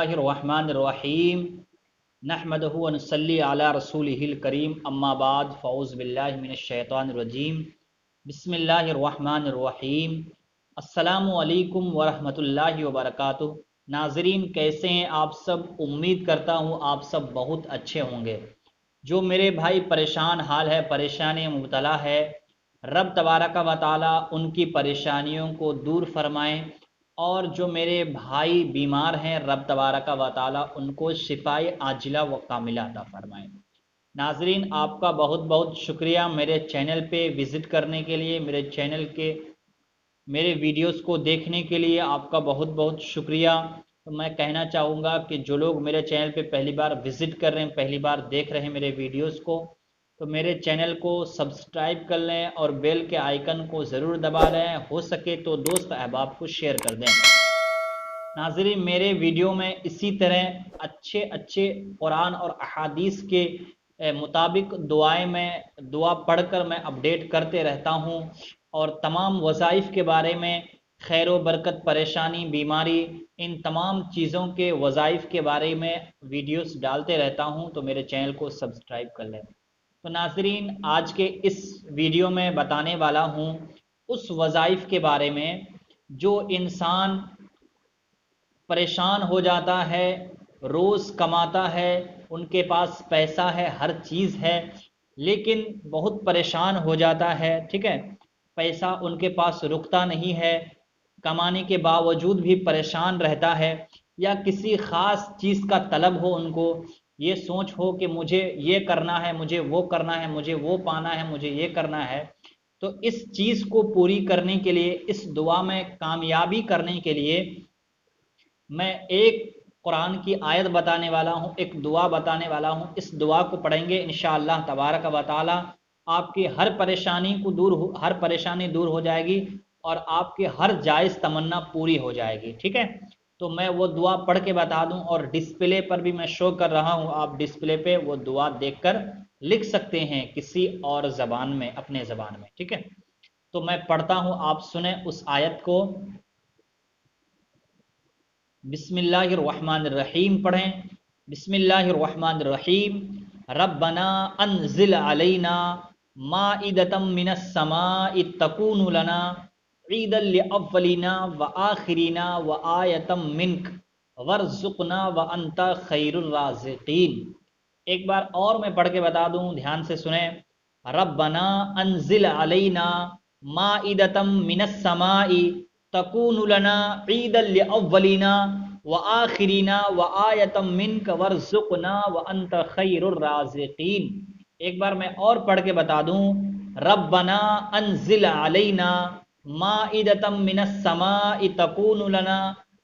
बिस्मिल्लाहिर्रहमानिर्रहीम नहमदहु व नसल्ली अला रसूलिहिल करीम अम्मा बाद फ़ऊज़ु बिल्लाहि मिनश्शैतानिर्रजीम बिस्मिल्लाहिर्रहमानिर्रहीम अस्सलामु अलैकुम व रहमतुल्लाहि व बरकातुहू। नाज़रीन, कैसे हैं आप सब? उम्मीद करता हूँ आप सब बहुत अच्छे होंगे। जो मेरे भाई परेशान हाल है, परेशानी में मुब्तला है, रब तबारक व तआला उनकी परेशानियों को दूर फरमाएँ, और जो मेरे भाई बीमार हैं रब तबारक व तआला उनको शिफाए आजिला व कामिला अता फरमाएँ। नाज़रीन, आपका बहुत बहुत शुक्रिया मेरे चैनल पे विज़िट करने के लिए, मेरे वीडियोस को देखने के लिए आपका बहुत बहुत शुक्रिया। तो मैं कहना चाहूँगा कि जो लोग मेरे चैनल पे पहली बार विज़िट कर रहे हैं, पहली बार देख रहे हैं मेरे वीडियोस को, तो मेरे चैनल को सब्सक्राइब कर लें और बेल के आइकन को ज़रूर दबा लें। हो सके तो दोस्त अहबाब को शेयर कर दें। नाज़रीन, मेरे वीडियो में इसी तरह अच्छे अच्छे कुरान और अहादीस के मुताबिक दुआ पढ़कर मैं अपडेट करते रहता हूँ, और तमाम वज़ाइफ के बारे में, खैर व बरकत, परेशानी, बीमारी, इन तमाम चीज़ों के वज़ाइफ के बारे में वीडियोस डालते रहता हूँ। तो मेरे चैनल को सब्सक्राइब कर लें। तो नाज़रीन, आज के इस वीडियो में बताने वाला हूँ उस वज़ाइफ के बारे में जो इंसान परेशान हो जाता है, रोज़ कमाता है, उनके पास पैसा है, हर चीज़ है, लेकिन बहुत परेशान हो जाता है। ठीक है, पैसा उनके पास रुकता नहीं है, कमाने के बावजूद भी परेशान रहता है, या किसी ख़ास चीज़ का तलब हो, उनको ये सोच हो कि मुझे ये करना है, मुझे वो करना है, मुझे वो पाना है, मुझे ये करना है। तो इस चीज़ को पूरी करने के लिए, इस दुआ में कामयाबी करने के लिए मैं एक कुरान की आयत बताने वाला हूँ, एक दुआ बताने वाला हूँ। इस दुआ को पढ़ेंगे इंशाअल्लाह तबारक व तआला आपकी हर परेशानी दूर हो जाएगी, और आपकी हर जायज़ तमन्ना पूरी हो जाएगी। ठीक है, तो मैं वो दुआ पढ़ के बता दूं, और डिस्प्ले पर भी मैं शो कर रहा हूँ, आप डिस्प्ले पे वो दुआ देखकर लिख सकते हैं किसी और ज़बान में, अपने ज़बान में। ठीक है, तो मैं पढ़ता हूँ, आप सुने उस आयत को। बिस्मिल्लाहिर्रहमानिर्रहीम पढ़ें। बिस्मिल्लाहिर्रहमानिर्रहीम। रब्बना अनज़िल अलैना माइदतम मिनस समाइ तकूनु लना ईदल लिअव्वलिना व आखिरिना व आयतम मिन्क वर्ज़ुक़ना व अंता खैरुर राज़िक़ीन। एक बार और मैं पढ़ के बता दूं, ध्यान से सुने। रब्बना अनज़िल अलैना माइदतम मिनस समाइ तकूनु लना ईदल लिअव्वलिना व आखिरिना व आयतम मिन्क वर्ज़ुक़ना व अंता खैरुर राज़िक़ीन। एक बार मैं और पढ़ के बता दूं। रब्बना अनज़िल अलैना माइदतम मिनस समाइ तकूनु लना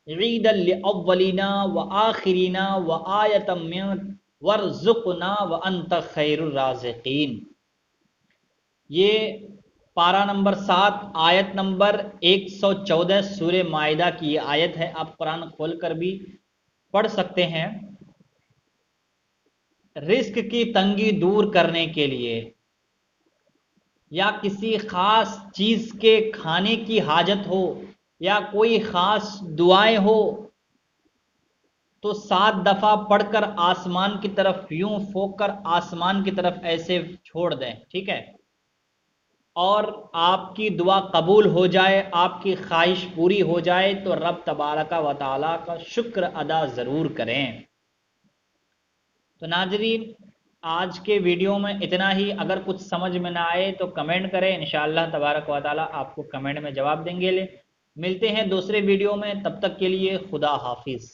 ईदल लिअव्वलिना व आखिरिना व आयतम मिन्क वर्ज़ुक़ना व अंता खैरुर राज़िक़ीन। ये पारा नंबर 7 आयत नंबर 114 सूरे माइदा की आयत है। आप कुरान खोलकर भी पढ़ सकते हैं। रिस्क की तंगी दूर करने के लिए, या किसी खास चीज के खाने की हाजत हो, या कोई खास दुआएं हो, तो 7 दफा पढ़कर आसमान की तरफ यूं फोक कर आसमान की तरफ ऐसे छोड़ दें। ठीक है, और आपकी दुआ कबूल हो जाए, आपकी ख्वाहिश पूरी हो जाए, तो रब तबारक व तआला का शुक्र अदा ज़रूर करें। तो नाज़रीन, आज के वीडियो में इतना ही। अगर कुछ समझ में ना आए तो कमेंट करें, इंशाअल्लाह तबारक व तआला आपको कमेंट में जवाब देंगे। मिलते हैं दूसरे वीडियो में, तब तक के लिए खुदा हाफिज़।